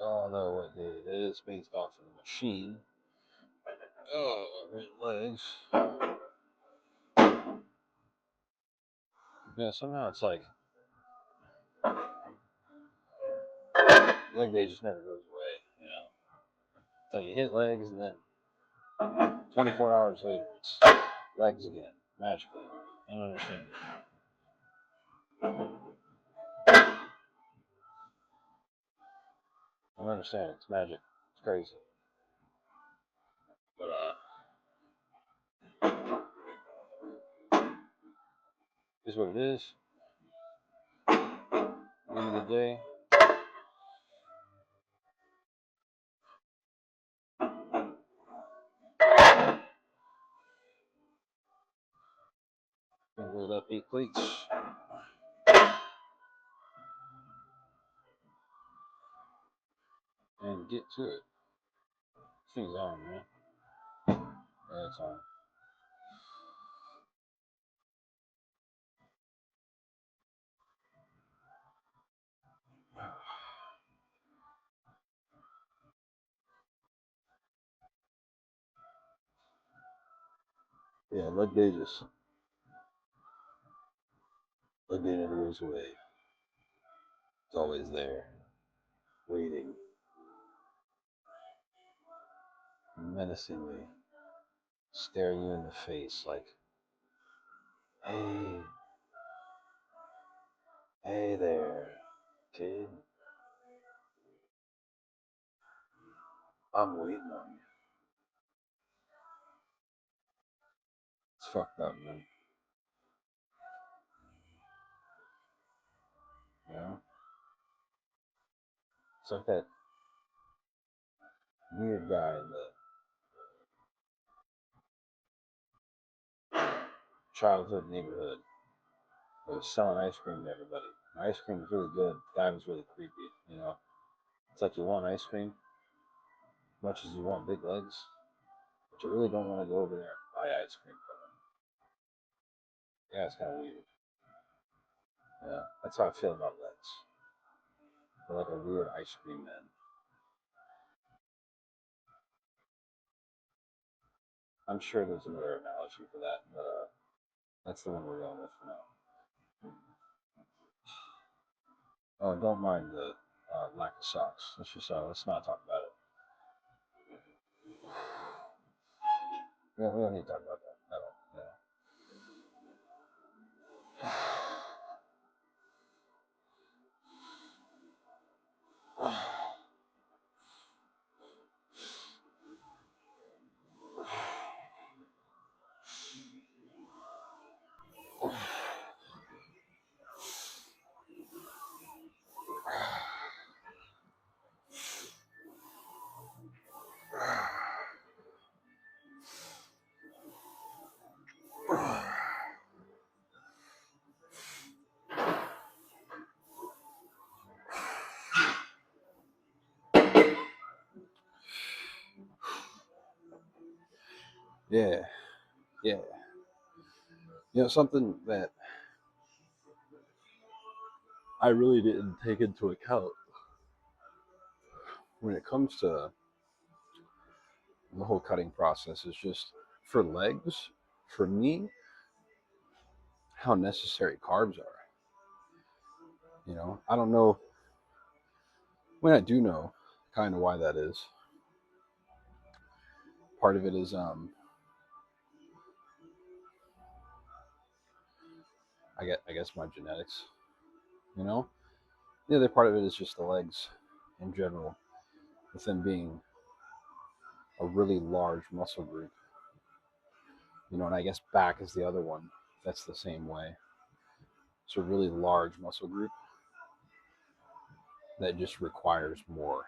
Although what it is based off of the machine. Oh, right legs. Yeah, somehow it's like leg day just never goes away, you know. So you hit legs and then 24 hours later it's legs again, magically. I don't understand. I don't understand. It's magic. It's crazy. But is what it is. End of the day. Gonna load up 8 plates and get to it. This thing's on, man. Yeah, it's on. Yeah, leg day never goes away. It's always there, waiting, menacingly, staring you in the face like, hey, hey there, kid. I'm waiting on you. It's fucked up, man. You know? It's like that weird guy in the childhood neighborhood that was selling ice cream to everybody. The ice cream was really good. The guy was really creepy, you know? It's like you want ice cream as much as you want big legs, but you really don't want to go over there and buy ice cream from him. Yeah, it's kind of weird. Yeah, that's how I feel about legs. They're like a weird ice cream man. I'm sure there's another analogy for that, but that's the one we're going with for now. Oh, don't mind the lack of socks. Let's not talk about it. We don't need to talk about that at all. Yeah, yeah. You know, something that I really didn't take into account when it comes to the whole cutting process is just for legs, for me, how necessary carbs are. You know, I don't know. When I do know kind of why that is. Part of it is, I guess my genetics. You know, the other part of it is just the legs in general, with them being a really large muscle group. You know, and I guess back is the other one that's the same way. It's a really large muscle group that just requires more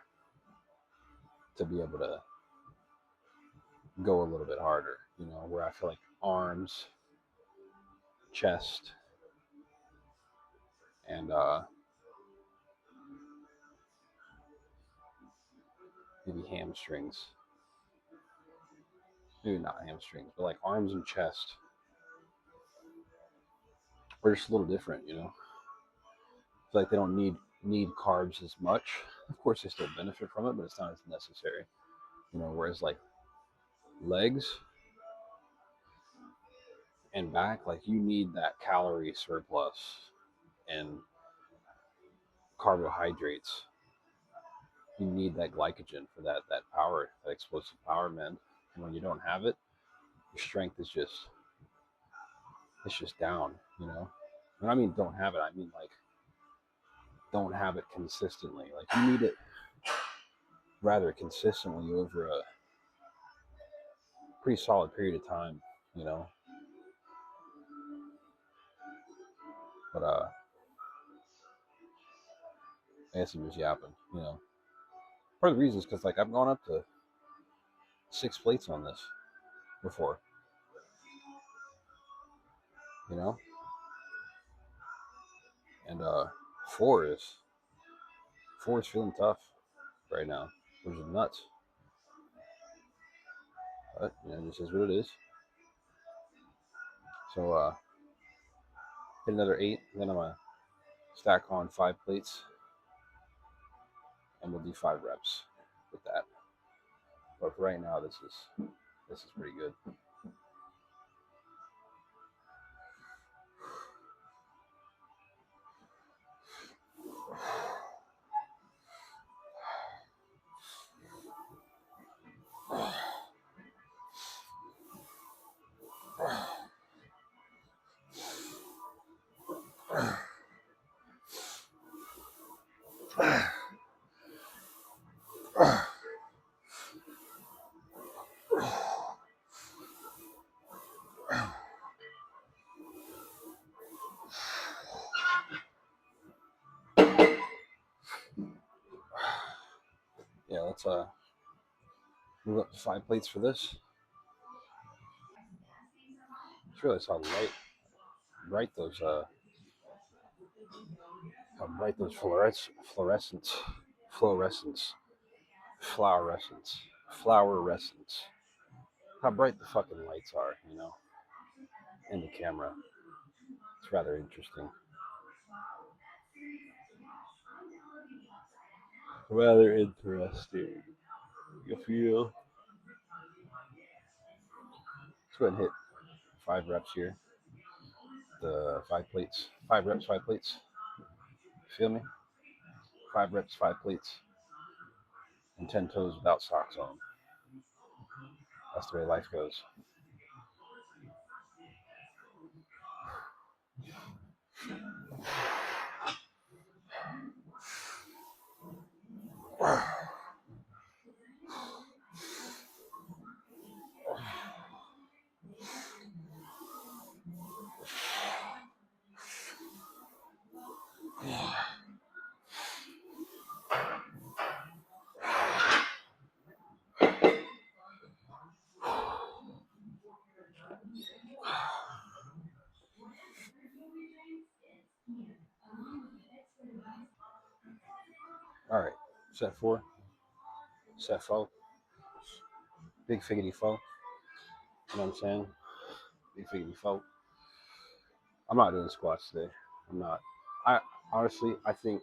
to be able to go a little bit harder. You know, where I feel like arms, chest, and maybe hamstrings. Maybe not hamstrings, but like arms and chest are just a little different. You know, I feel like they don't need need carbs as much. Of course, they still benefit from it, but it's not as necessary. Whereas like legs and back, like you need that calorie surplus and carbohydrates. You need that glycogen for that power, that explosive power, man. And when you don't have it, your strength is just it's just down. When I mean don't have it, I mean like don't have it consistently. Like you need it rather consistently over a pretty solid period of time. You know, but I guess I'm just yapping. Part of the reason is because like I've gone up to 6 plates on this before. You know, and four is four is feeling tough right now, which is nuts. But it just is what it is. So hit another 8, then I'm gonna stack on 5 plates, and we'll do 5 reps with that. But for right now, this is pretty good. Yeah, let's move up to 5 plates for this. Just realized how bright those fluorescence, flowerescence, how bright the fucking lights are, in the camera. It's rather interesting. Rather interesting. You feel? Let's go ahead and hit 5 reps here. The 5 plates, 5 reps, 5 plates. Feel me? 5 reps, 5 plates, and 10 toes without socks on. That's the way life goes. All right, set 4, set 4, big figgity 4. You know what I'm saying? Big figgity 4. I'm not doing squats today. I'm not. I honestly, I think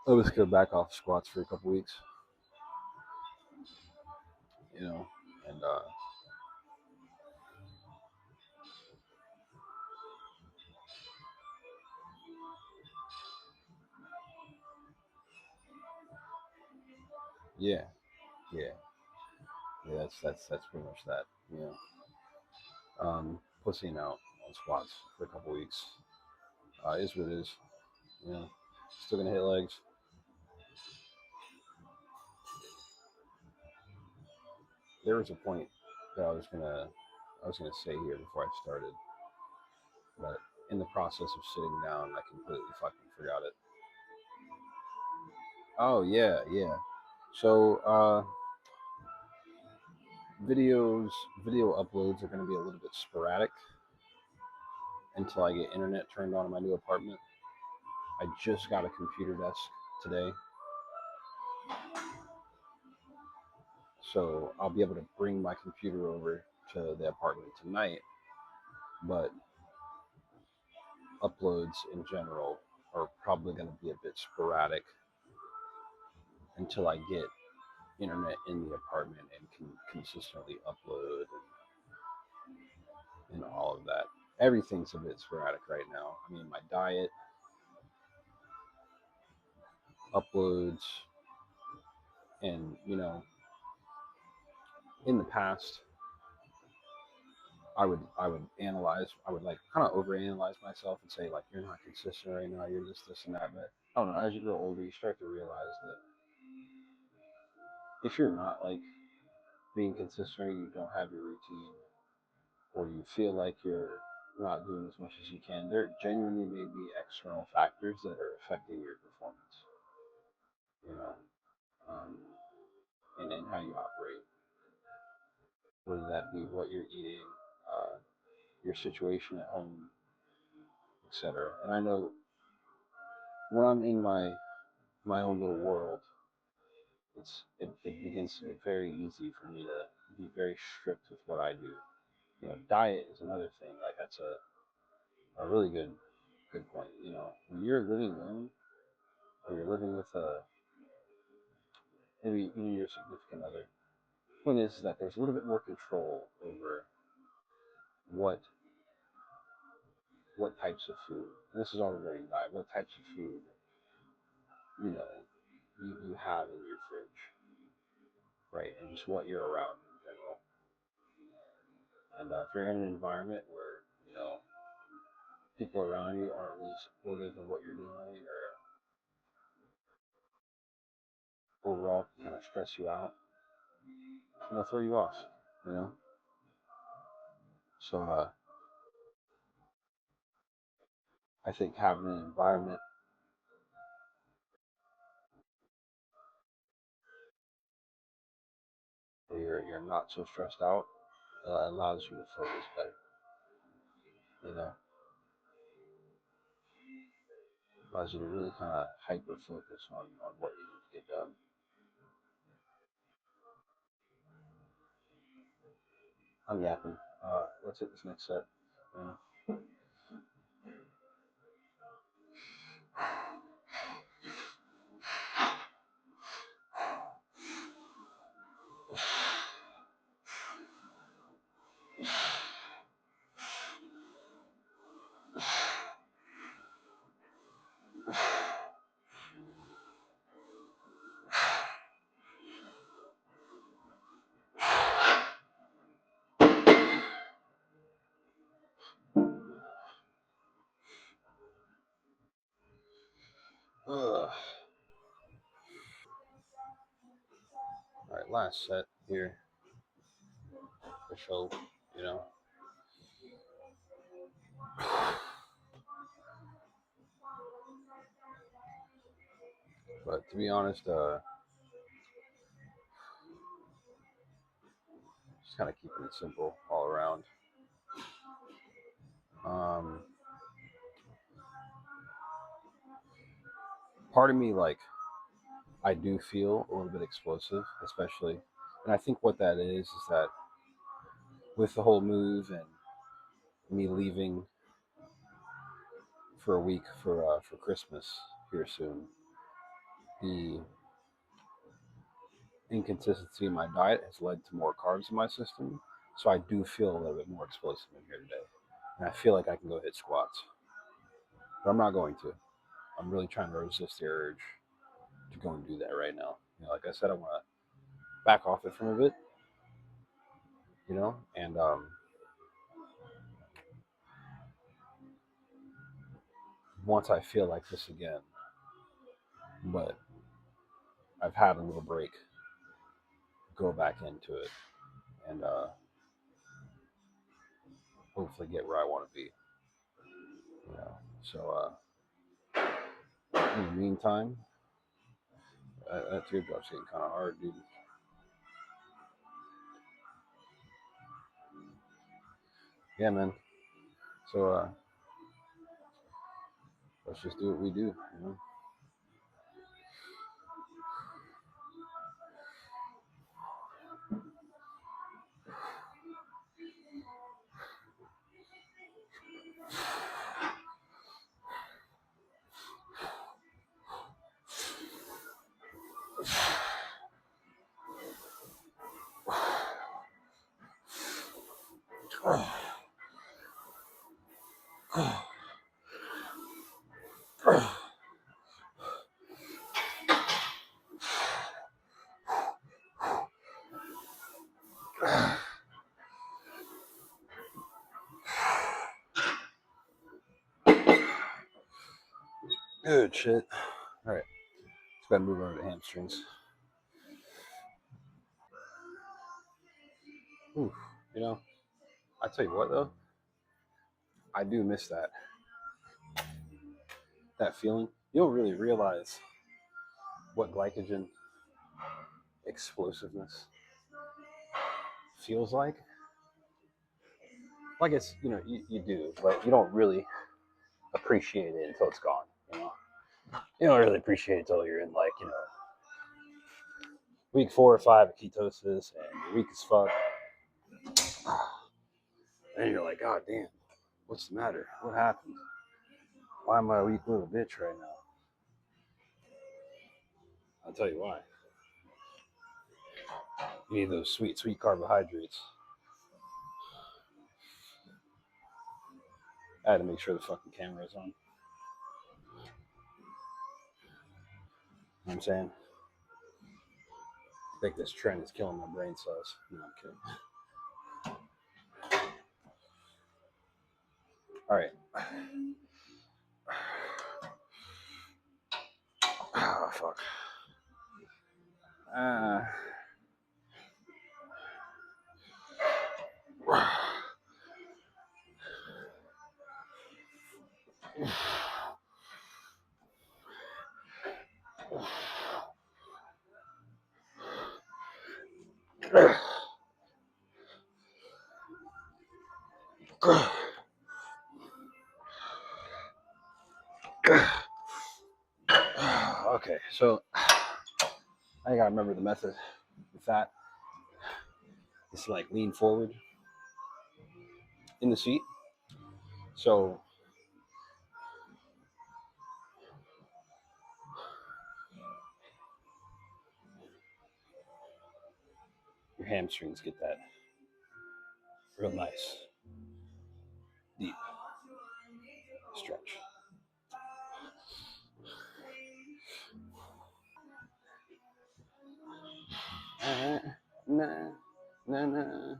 I'm just gonna back off squats for a couple weeks. You know, and yeah, yeah, yeah. That's pretty much that. Pussying out on squats for a couple weeks is what it is. You know, still gonna hit legs. There was a point that I was gonna say here before I started, but in the process of sitting down, I completely fucking forgot it. Oh yeah, yeah. So videos, video uploads are gonna be a little bit sporadic until I get internet turned on in my new apartment. I just got a computer desk today, so I'll be able to bring my computer over to the apartment tonight but uploads in general are probably going to be a bit sporadic until I get internet in the apartment and can consistently upload and all of that. Everything's a bit sporadic right now. I mean, my diet, uploads, and in the past, I would analyze, I would like kind of overanalyze myself and say like you're not consistent right now, you're this and that. But I don't know. As you grow older, you start to realize that if you're not like being consistent, you don't have your routine, or you feel like you're not doing as much as you can, there genuinely may be external factors that are affecting your performance, you know, um, and how you operate, whether that be what you're eating, uh, your situation at home, etc. And I know when I'm in my own little world, it begins to be very easy for me to be very strict with what I do. Diet is another thing. Like that's a really good point. When you're living alone or you're living with maybe even your significant other, the point is that there's a little bit more control over what what types of food. And this is all regarding diet. What types of food you know you have in your fridge, right? And just what you're around in general. And if you're in an environment where people around you aren't really supportive of what you're doing, or overall kind of stress you out, throw you off. You know. So I think having an environment where you're not so stressed out allows you to focus better. You know, allows you to really kind of hyper focus on what you need to get done. I'm yapping. Let's hit this next set. Yeah. Ugh. All right, last set here for show. You know, but to be honest, just kind of keeping it simple all around. Um, Part of me like I do feel a little bit explosive, especially, and I think what that is that with the whole move and me leaving for a week for Christmas here soon, the inconsistency in my diet has led to more carbs in my system. So I do feel a little bit more explosive in here today, and I feel like I can go hit squats, but I'm not going to. I'm really trying to resist the urge to go and do that right now. Like I said, I want to back off it from a bit, and once I feel like this again, but I've had a little break, go back into it, and hopefully get where I want to be. So in the meantime, that teardrop's getting kind of hard, dude. Yeah, man. So let's just do what we do. Good shit. All right, let's go ahead and move over to hamstrings. Ooh, you know, I tell you what though, I do miss that feeling. You don't really realize what glycogen explosiveness feels like. Like it's, you do, but you don't really appreciate it until it's gone. You don't really appreciate it until you're in like, week 4 or 5 of ketosis and you're weak as fuck. And you're like, God damn, what's the matter? What happened? Why am I a weak little bitch right now? I'll tell you why. You need those sweet, sweet carbohydrates. I had to make sure the fucking camera is on. You know what I'm saying? I think this trend is killing my brain cells. No, I'm kidding. All right. Oh, fuck. Okay, so I gotta remember the method with that. It's like lean forward in the seat. So your hamstrings get that real nice, deep stretch. Nah, nah, nah.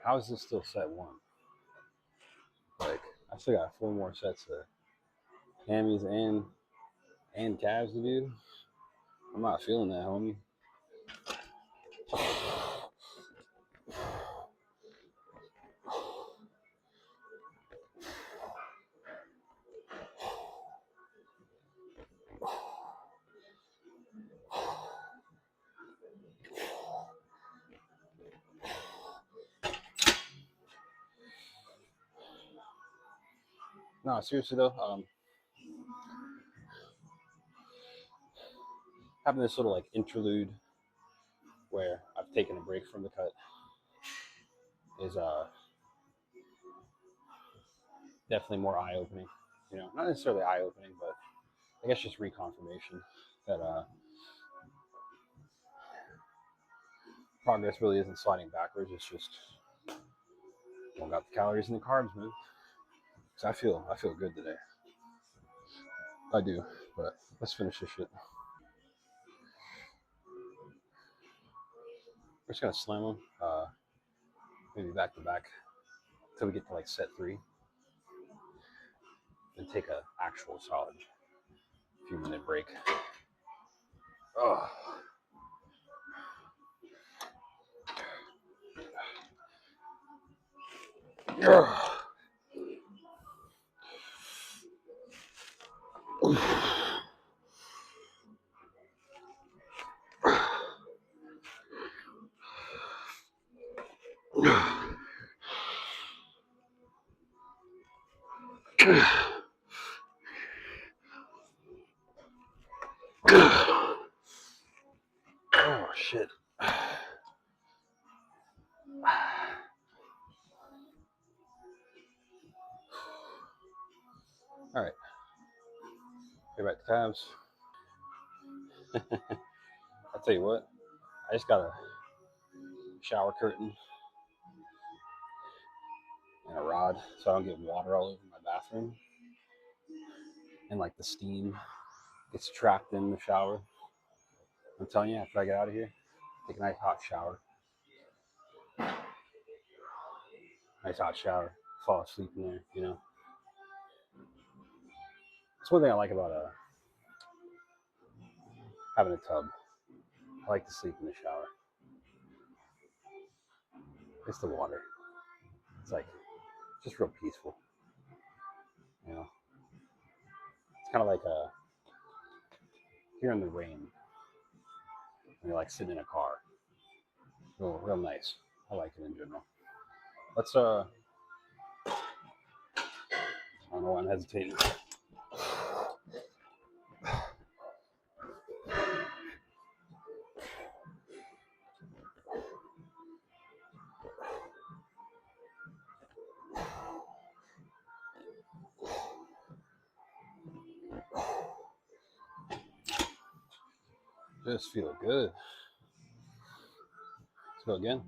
How is this still set 1? Like, I still got 4 more sets of hammies and calves to do. I'm not feeling that, homie. No, seriously though, having this little like interlude where I've taken a break from the cut is definitely more eye opening. Not necessarily eye opening, but I guess just reconfirmation that progress really isn't sliding backwards. It's just don't got the calories and the carbs, man. So I feel good today. I do, but let's finish this shit. We're just gonna slam them, maybe back to back, until we get to like set 3, then take a actual solid few minute break. Oh. Oh shit. All right. Get back to tabs. I'll tell you what, I just got a shower curtain and a rod so I don't get water all over my bathroom. And like the steam gets trapped in the shower. I'm telling you, after I get out of here, take a nice hot shower. Nice hot shower. Fall asleep in there, you know. That's one thing I like about having a tub. I like to sleep in the shower. It's the water. It's like just real peaceful. You know, it's kind of like hearing the rain when you're like sitting in a car. Real nice. I like it in general. Let's I don't know why I'm hesitating. Just feel good. Let's go again.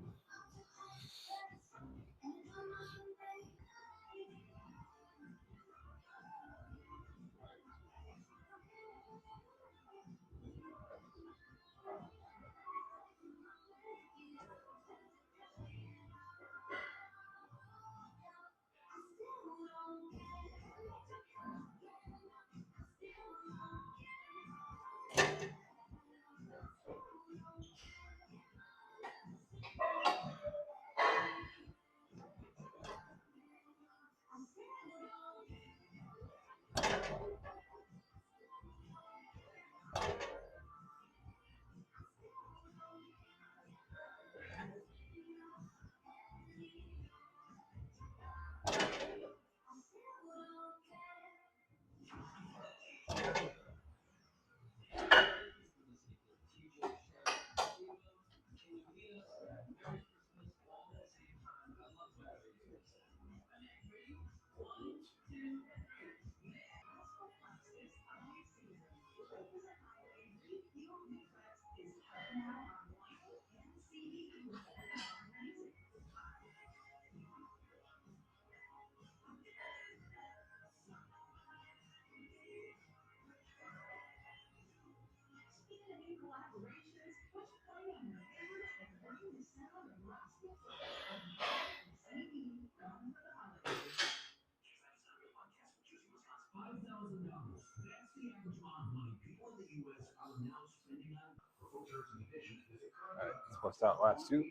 All right, let's bust out last two.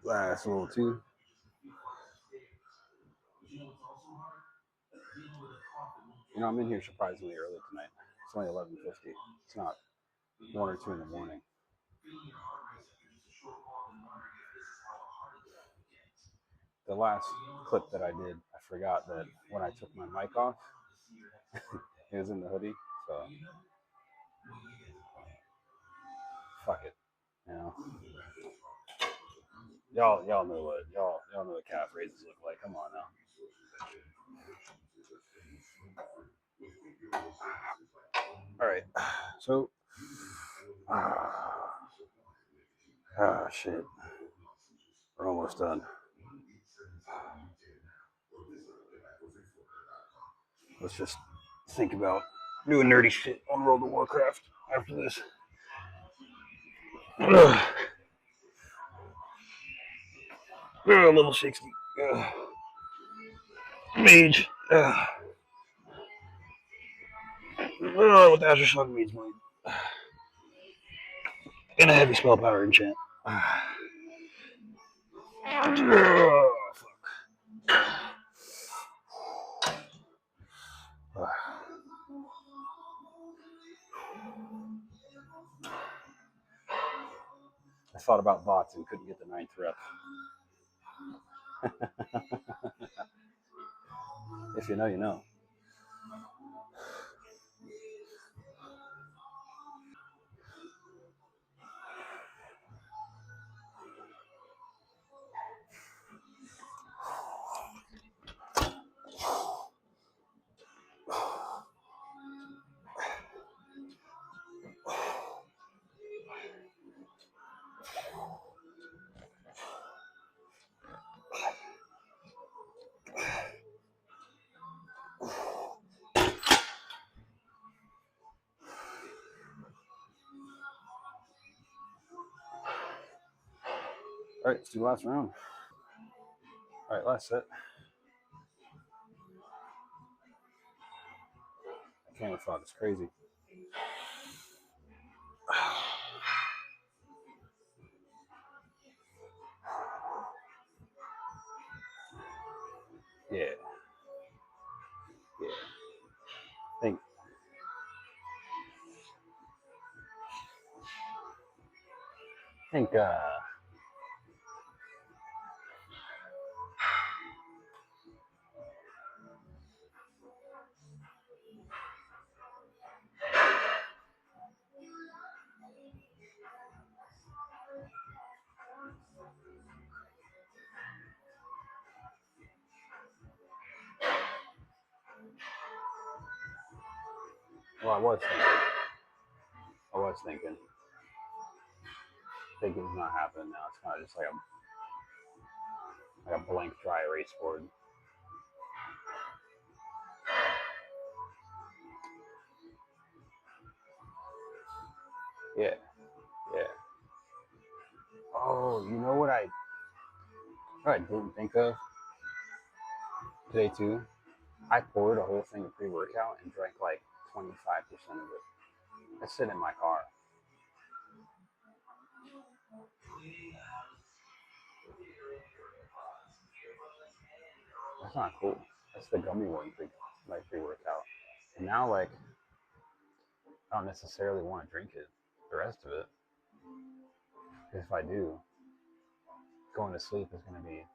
Last little two. You know, I'm in here surprisingly early tonight. It's only 11:50. It's not 1 or 2 in the morning. The last clip that I did, I forgot that when I took my mic off, it was in the hoodie. So fuck it. You know, y'all know what y'all know what calf raises look like. Come on now. All right. So, shit. We're almost done. Let's just think about doing nerdy shit on World of Warcraft after this. Level 60. Mage. With Aftershock Mage Mind. And a heavy spell power enchant. I thought about bots and couldn't get the 9th rep. If you know, you know. All right, let's do the last round. All right, last set. Camera fog is crazy. Yeah. Yeah. Think well, I was thinking it's not happening now. It's kind of just like a blank dry erase board. Yeah, yeah. Oh, you know what I didn't think of today too? I poured a whole thing of pre-workout and drank like 25% of it. I sit in my car. That's not cool. That's the gummy one, pre-workout. And now I don't necessarily want to drink it, the rest of it. Because if I do, going to sleep is going to be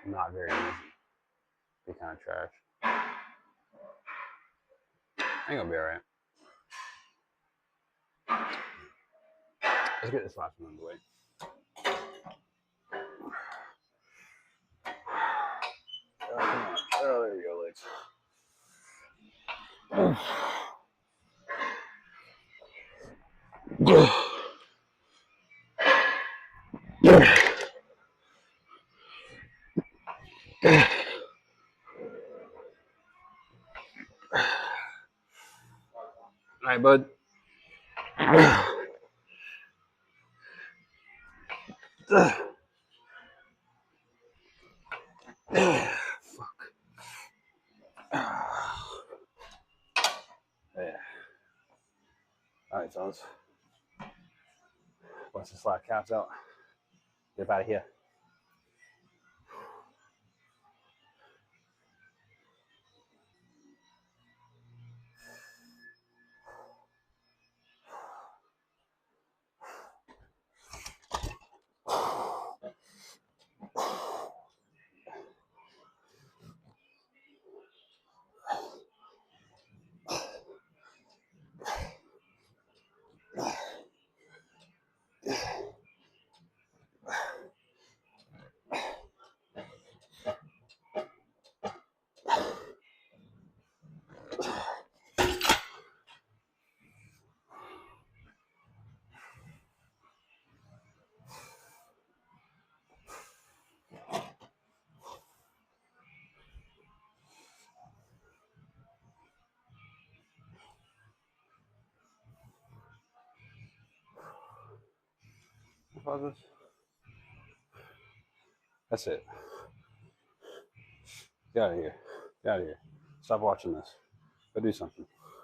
not very easy. Be kind of trash. I think I'll be alright. Let's get this last one out of the way. Oh, come on. Oh, there you go, legs. All right, bud. Fuck. Yeah. All right, fellas. Once the slack caps out, get out of here. That's it. Get out of here. Get out of here. Stop watching this. Go do something.